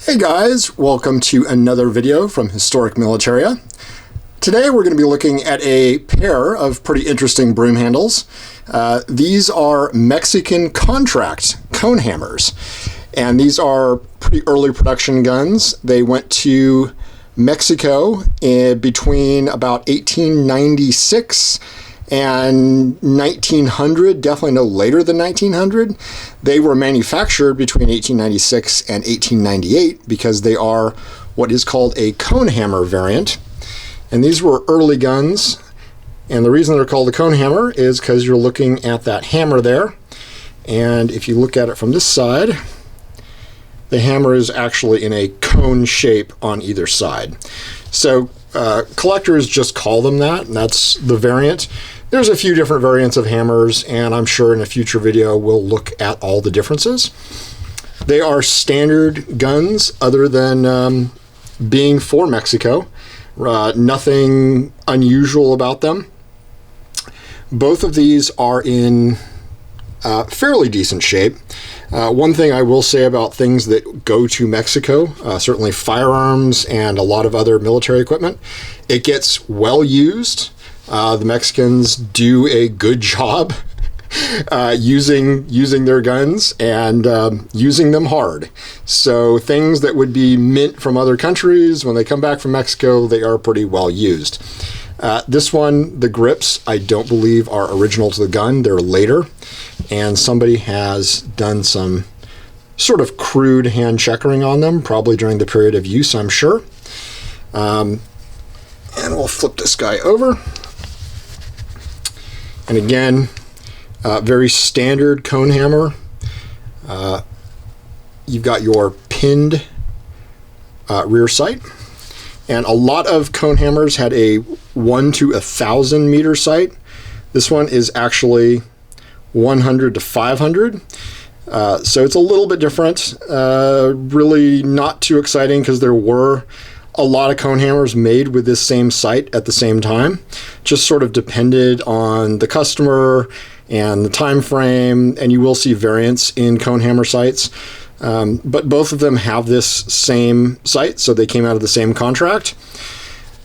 Hey guys, welcome to another video from Historic Militaria. Today we're going to be looking at a pair of pretty interesting broom handles. These are Mexican contract cone hammers, and these are pretty early production guns. They went to Mexico between about 1896 and 1900, definitely no later than 1900. They were manufactured between 1896 and 1898 because they are what is called a cone hammer variant. And these were early guns, and the reason they're called a cone hammer is because you're looking at that hammer there, and if you look at it from this side, the hammer is actually in a cone shape on either side. So collectors just call them that, and that's the variant. There's a few different variants of hammers, and I'm sure in a future video we'll look at all the differences. They are standard guns other than being for Mexico. Nothing unusual about them. Both of these are in fairly decent shape. One thing I will say about things that go to Mexico, certainly firearms and a lot of other military equipment, it gets well used. The Mexicans do a good job using their guns and using them hard. So things that would be mint from other countries, when they come back from Mexico, they are pretty well used. This one, the grips, I don't believe are original to the gun. They're later, and somebody has done some sort of crude hand checkering on them, probably during the period of use, I'm sure. And we'll flip this guy over. And again, very standard cone hammer. You've got your pinned rear sight, and a lot of cone hammers had a 1 to 1,000 meter sight. This one is actually 100 to 500, so it's a little bit different. Really not too exciting because there were a lot of cone hammers made with this same sight at the same time. Just sort of depended on the customer and the time frame, and you will see variants in cone hammer sights. But both of them have this same sight, so they came out of the same contract.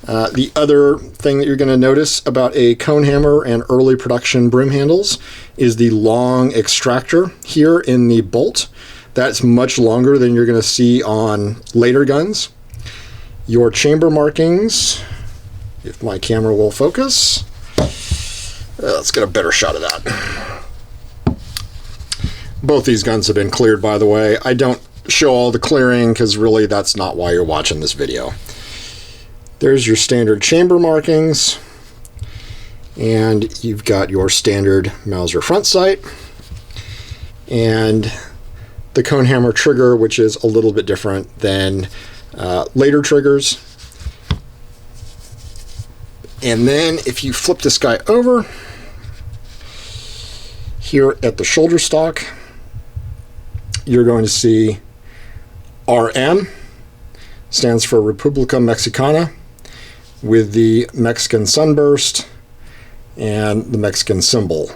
The other thing that you're going to notice about a cone hammer and early production broom handles is the long extractor here in the bolt. That's much longer than you're going to see on later guns. Your chamber markings, if my camera will focus, let's get a better shot of that. Both these guns have been cleared, by the way. I don't show all the clearing because really that's not why you're watching this video. There's your standard chamber markings, and you've got your standard Mauser front sight, and the cone hammer trigger, which is a little bit different than later triggers. And then if you flip this guy over, here at the shoulder stock, you're going to see RM, stands for República Mexicana, with the Mexican sunburst and the Mexican symbol.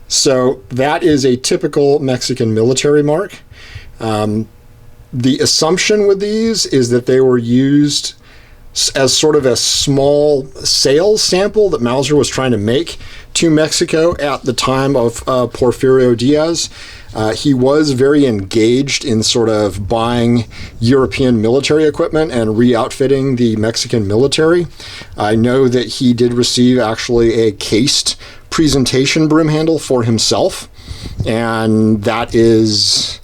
So that is a typical Mexican military mark. The assumption with these is that they were used as sort of a small sales sample that Mauser was trying to make to Mexico at the time of Porfirio Diaz. He was very engaged in sort of buying European military equipment and re-outfitting the Mexican military. I know that he did receive actually a cased presentation broom handle for himself, and that is,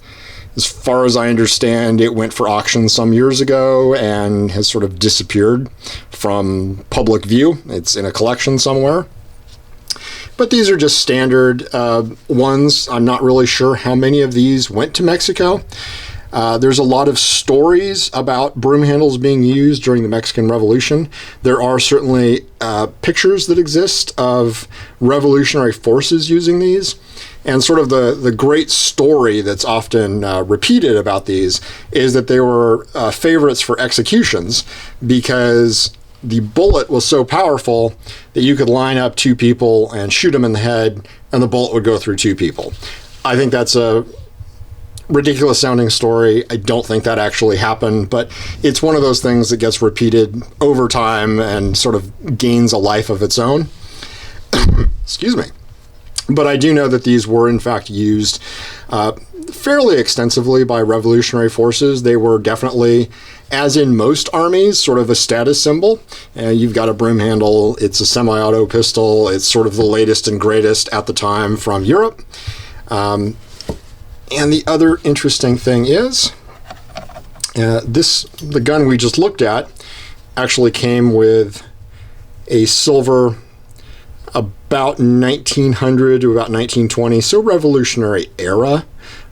as far as I understand, it went for auction some years ago and has sort of disappeared from public view. It's in a collection somewhere. But these are just standard ones. I'm not really sure how many of these went to Mexico. There's a lot of stories about broom handles being used during the Mexican Revolution. There are certainly pictures that exist of revolutionary forces using these. And sort of the great story that's often repeated about these is that they were favorites for executions because the bullet was so powerful that you could line up two people and shoot them in the head and the bullet would go through two people. I think that's a ridiculous sounding story. I don't think that actually happened, but it's one of those things that gets repeated over time and sort of gains a life of its own. Excuse me. But I do know that these were in fact used fairly extensively by revolutionary forces. They were definitely, as in most armies, sort of a status symbol. You've got a Broomhandle, it's a semi-auto pistol, it's sort of the latest and greatest at the time from Europe. And the other interesting thing is, the gun we just looked at actually came with a silver about 1900 to about 1920, so Revolutionary era,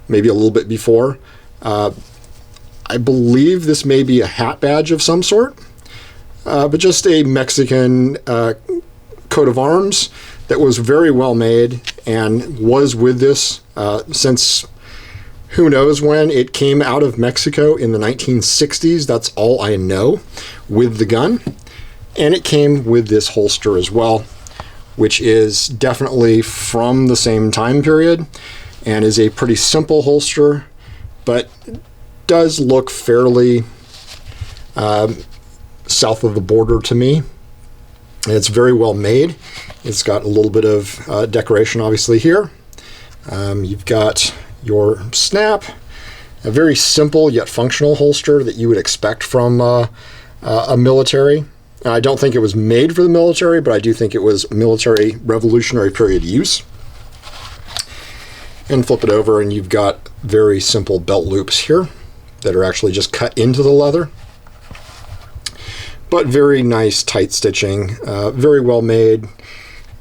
maybe a little bit before. I believe this may be a hat badge of some sort, but just a Mexican coat of arms that was very well made and was with this since who knows when. It came out of Mexico in the 1960s, that's all I know, with the gun. And it came with this holster as well, which is definitely from the same time period and is a pretty simple holster, but does look fairly south of the border to me. It's very well made. It's got a little bit of decoration obviously here. You've got your snap, a very simple yet functional holster that you would expect from a military. I don't think it was made for the military, but I do think it was military Revolutionary period use. And flip it over and you've got very simple belt loops here that are actually just cut into the leather. But very nice tight stitching, very well made,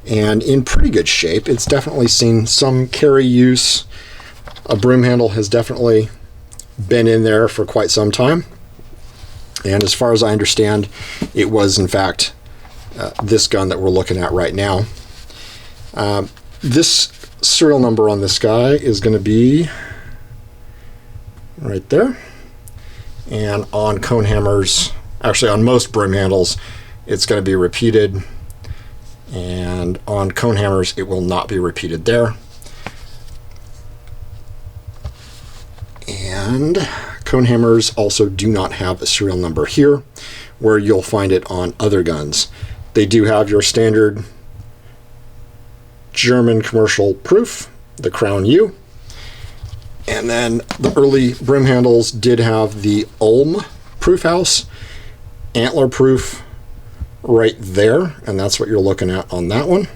and in pretty good shape. It's definitely seen some carry use. A Broomhandle has definitely been in there for quite some time. And as far as I understand, it was in fact this gun that we're looking at right now. This serial number on this guy is going to be right there. And on cone hammers, actually on most Broomhandles, it's going to be repeated. And on cone hammers, it will not be repeated there. And cone hammers also do not have a serial number here, where you'll find it on other guns. They do have your standard German commercial proof, the Crown U. And then the early Broomhandles did have the Ulm proof house, antler proof right there, and that's what you're looking at on that one.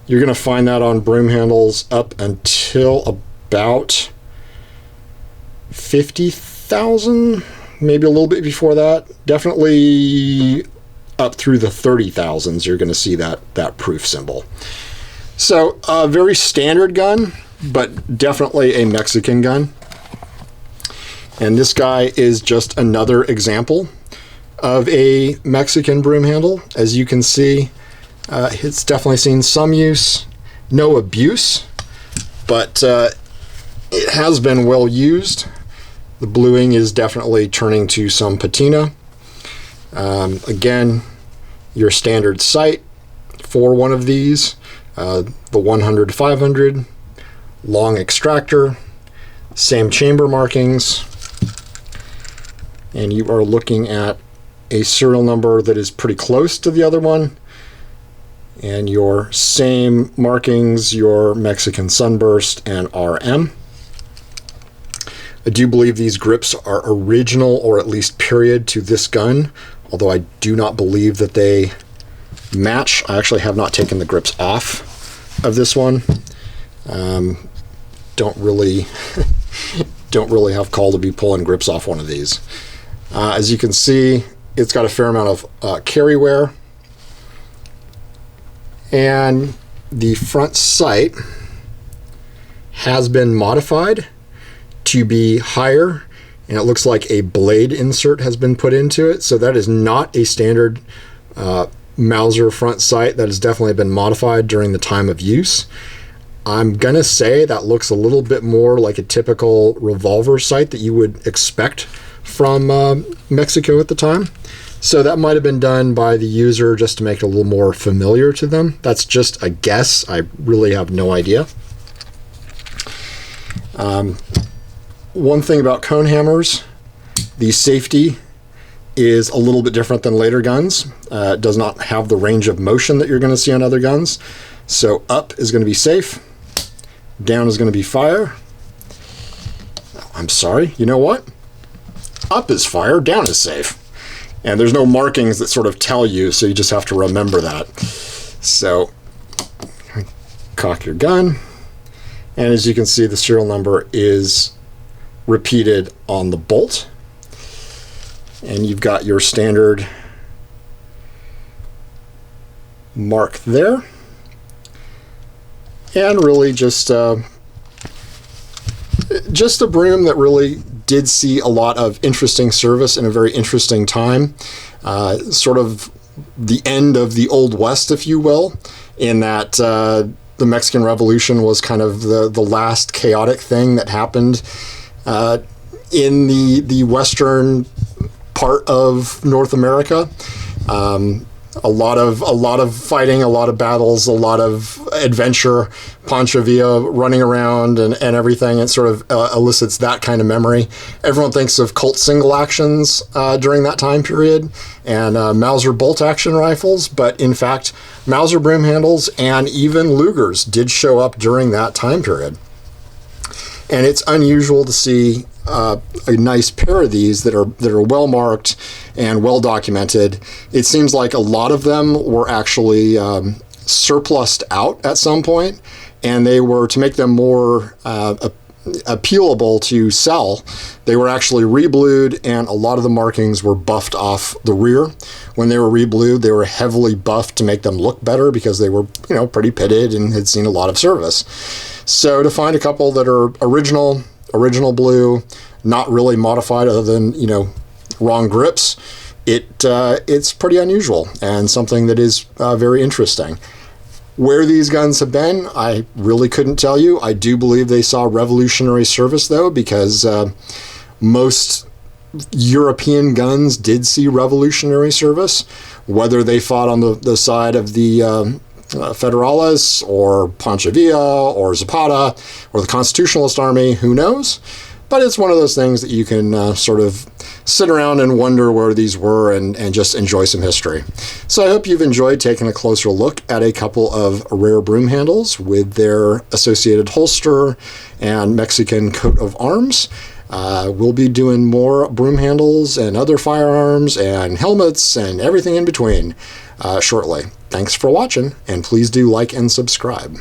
You're going to find that on Broomhandles up until about 50,000, maybe a little bit before that. Definitely up through the 30,000s, you're going to see that proof symbol. So a very standard gun, but definitely a Mexican gun. And this guy is just another example of a Mexican Broomhandle. As you can see, it's definitely seen some use, no abuse, but it has been well used. The bluing is definitely turning to some patina. Again, your standard sight for one of these, the 100-500, long extractor, same chamber markings, and you are looking at a serial number that is pretty close to the other one, and your same markings, your Mexican Sunburst and RM. I do believe these grips are original or at least period to this gun, although I do not believe that they match. I actually have not taken the grips off of this one. Don't really have call to be pulling grips off one of these. As you can see, it's got a fair amount of carry wear, and the front sight has been modified to be higher, and it looks like a blade insert has been put into it. So that is not a standard Mauser front sight. That has definitely been modified during the time of use. I'm gonna say that looks a little bit more like a typical revolver sight that you would expect from Mexico at the time. So that might have been done by the user just to make it a little more familiar to them. That's just a guess. I really have no idea. one thing about cone hammers, the safety is a little bit different than later guns. It does not have the range of motion that you're going to see on other guns. So up is going to be safe, down is going to be fire. I'm sorry, you know what? Up is fire, down is safe. And there's no markings that sort of tell you, so you just have to remember that. So cock your gun, and as you can see, the serial number is repeated on the bolt. And you've got your standard mark there. And really just a broom that really did see a lot of interesting service in a very interesting time. Sort of the end of the Old West, if you will, in that the Mexican Revolution was kind of the last chaotic thing that happened in the western part of North America. A lot of fighting, a lot of battles, a lot of adventure, Pancho Villa running around and everything. It sort of elicits that kind of memory. Everyone thinks of Colt single actions during that time period and Mauser bolt action rifles, but in fact, Mauser broomhandles and even Lugers did show up during that time period. And it's unusual to see a nice pair of these that are well marked and well documented. It seems like a lot of them were actually surplused out at some point, and they were, to make them more appealable to sell, they were actually reblued, and a lot of the markings were buffed off the rear. When they were reblued, they were heavily buffed to make them look better because they were, pretty pitted and had seen a lot of service. So to find a couple that are original blue, not really modified other than, wrong grips, it's pretty unusual and something that is very interesting. Where these guns have been, I really couldn't tell you. I do believe they saw revolutionary service, though, because most European guns did see revolutionary service, whether they fought on the side of the Federales or Pancho Villa or Zapata or the Constitutionalist Army, who knows? But it's one of those things that you can sort of sit around and wonder where these were and just enjoy some history. So I hope you've enjoyed taking a closer look at a couple of rare broom handles with their associated holster and Mexican coat of arms. We'll be doing more broom handles and other firearms and helmets and everything in between shortly. Thanks for watching, and please do like and subscribe.